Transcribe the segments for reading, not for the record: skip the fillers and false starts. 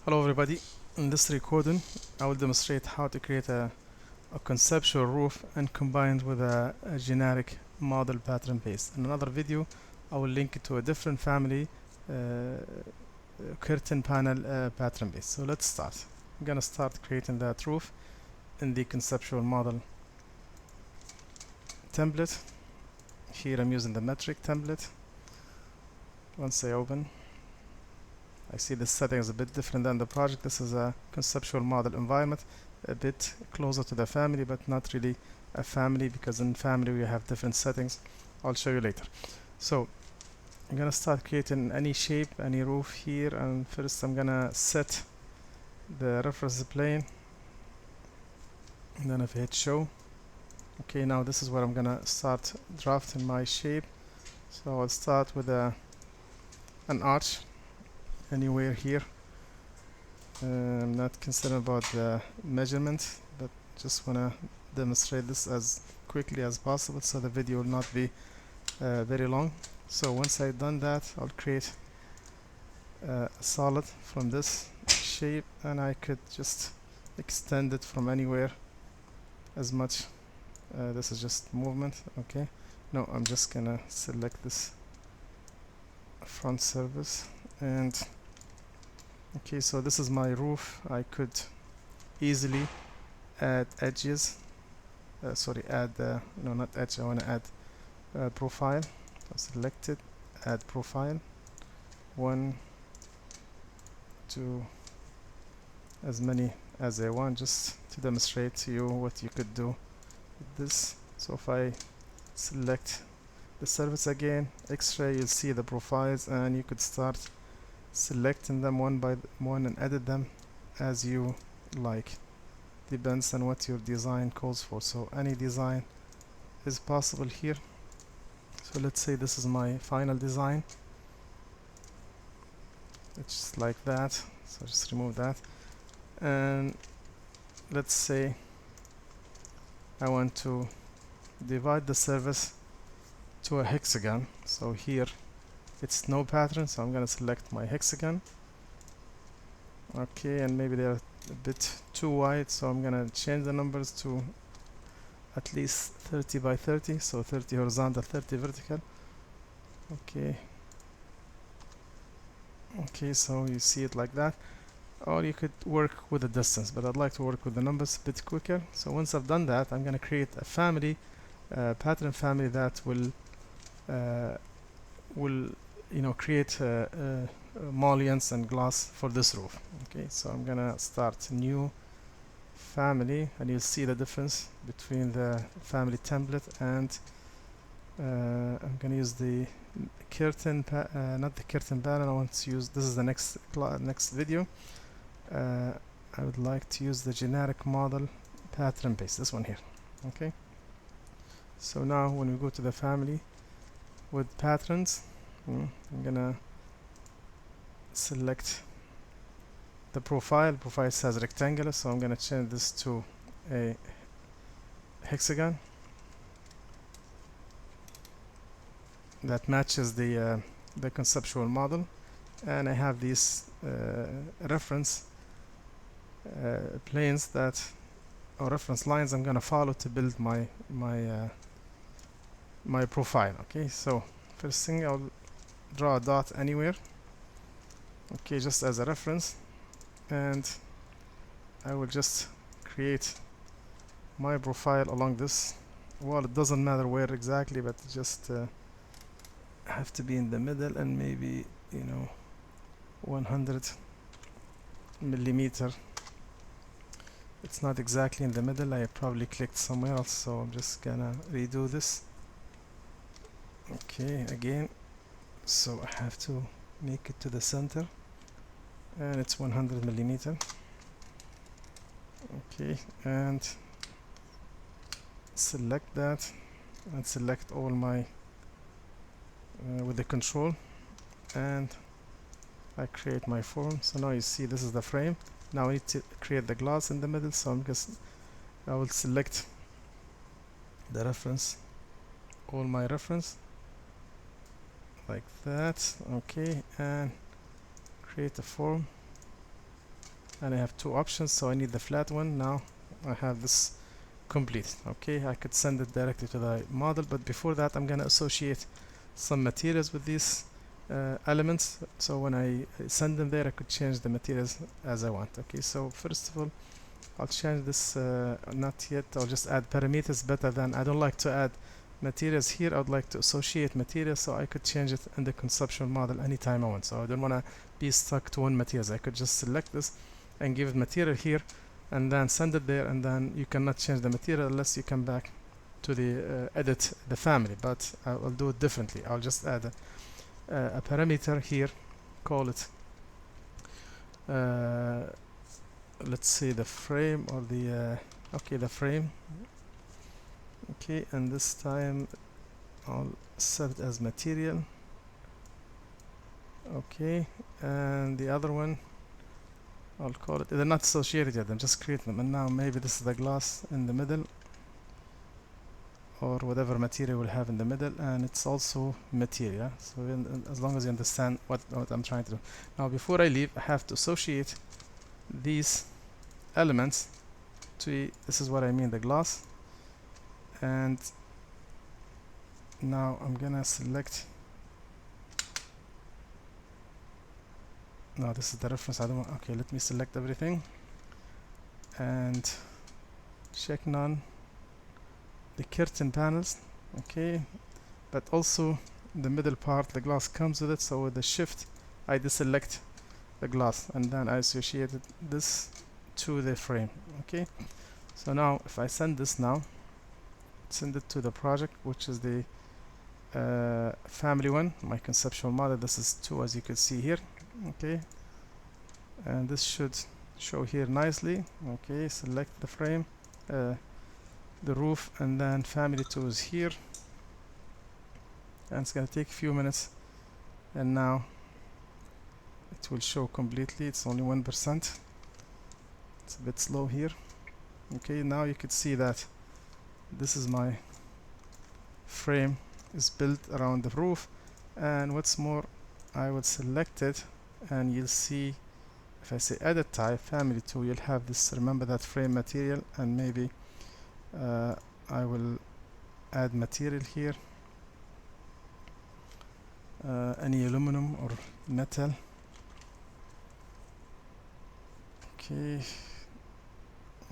Hello everybody, in this recording I will demonstrate how to create a conceptual roof and combined with a generic model pattern base. In another video I will link it to a different family curtain panel pattern base. So let's start. I'm gonna start creating that roof in the conceptual model template. Here I'm using the metric template. Once I open, I see the setting is a bit different than the project. This is a conceptual model environment, a bit closer to the family, but not really a family, because in family we have different settings. I'll show you later. So I'm gonna start creating any shape, any roof here, and first I'm gonna set the reference plane, and then if I hit show, okay, now this is where I'm gonna start drafting my shape. So I'll start with an arch anywhere here. I'm not concerned about the measurement, but just want to demonstrate this as quickly as possible so the video will not be very long. So once I've done that, I'll create a solid from this shape, and I could just extend it from anywhere as much. This is just movement. Okay, no, I'm just gonna select this front surface, and okay, so this is my roof. I could easily add edges, no, not edge, I want to add profile. So select it, add profile, 1, 2, as many as I want, just to demonstrate to you what you could do with this. So if I select the surface again, X-ray, you'll see the profiles, and you could start selecting them one by one and edit them as you like. Depends on what your design calls for. So any design is possible here. So let's say this is my final design. It's just like that. So just remove that. And let's say I want to divide the surface to a hexagon. So here it's no pattern, so I'm gonna select my hexagon. Okay, and maybe they're a bit too wide, so I'm gonna change the numbers to at least 30 by 30, so 30 horizontal, 30 vertical. Okay, so you see it like that, or you could work with the distance, but I'd like to work with the numbers a bit quicker. So once I've done that, I'm gonna create a family, pattern family that will create mullions and gloss for this roof. Okay, so I'm gonna start new family, and you'll see the difference between the family template and I'm gonna use the curtain not the curtain panel. I want to use, this is the next video. I would like to use the generic model pattern base, this one here. Okay, so now when we go to the family with patterns, I'm gonna select the profile says rectangular, so I'm gonna change this to a hexagon that matches the conceptual model. And I have these reference planes that, or reference lines, I'm gonna follow to build my profile. Okay, so first thing, I'll draw a dot anywhere, okay, just as a reference, and I will just create my profile along this wall. It doesn't matter where exactly, but just have to be in the middle, and maybe 100 millimeter. It's not exactly in the middle, I probably clicked somewhere else, so I'm just gonna redo this. Okay, again, so I have to make it to the center, and it's 100 millimeter. Okay, and select that, and select all my with the control, and I create my form. So now you see this is the frame. Now I need to create the glass in the middle, so I will select the reference, all my reference, like that. Okay, and create a form, and I have two options, so I need the flat one. Now I have this complete. Okay, I could send it directly to the model, but before that I'm gonna associate some materials with these elements, so when I send them there I could change the materials as I want. Okay, so first of all I'll change this, not yet, I'll just add parameters better than, I don't like to add materials here, I would like to associate materials, so I could change it in the conceptual model anytime I want. So I don't want to be stuck to one material. I could just select this and give it material here and then send it there, and then you cannot change the material unless you come back to the edit the family. But I will do it differently. I'll just add a parameter here, call it let's say the frame, or the okay, the frame. Okay, and this time I'll set it as material. Okay, and the other one I'll call it, they're not associated yet, I'm just creating them. And now maybe this is the glass in the middle, or whatever material we'll have in the middle, and it's also material. So as long as you understand what I'm trying to do. Now before I leave, I have to associate these elements to, this is what I mean, the glass. And now I'm gonna select, no, this is the reference, I don't want, okay, let me select everything and check none, the curtain panels. Okay, but also the middle part, the glass comes with it, so with the shift I deselect the glass and then I associated this to the frame. Okay, so now if I send this now, send it to the project, which is the family one, my conceptual model. This is 2, as you can see here. Okay, and this should show here nicely. Okay, select the frame, the roof, and then family 2 is here, and it's gonna take a few minutes, and now it will show completely. It's only 1%, it's a bit slow here. Okay, now you could see that this is my frame is built around the roof, and what's more, I will select it and you'll see if I say edit type family 2, you'll have this, remember that frame material, and maybe I will add material here, any aluminum or metal. Okay,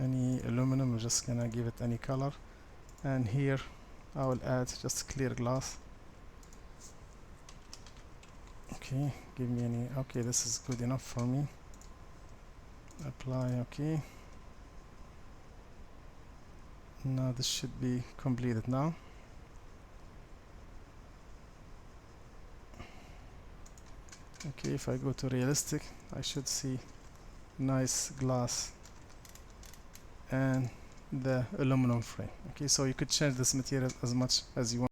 any aluminum, I'm just gonna give it any color, and here I will add just clear glass. Okay, give me any, okay, this is good enough for me. Apply. Okay, now this should be completed now. Okay, if I go to realistic, I should see nice glass and the aluminum frame. Okay, so you could change this material as much as you want.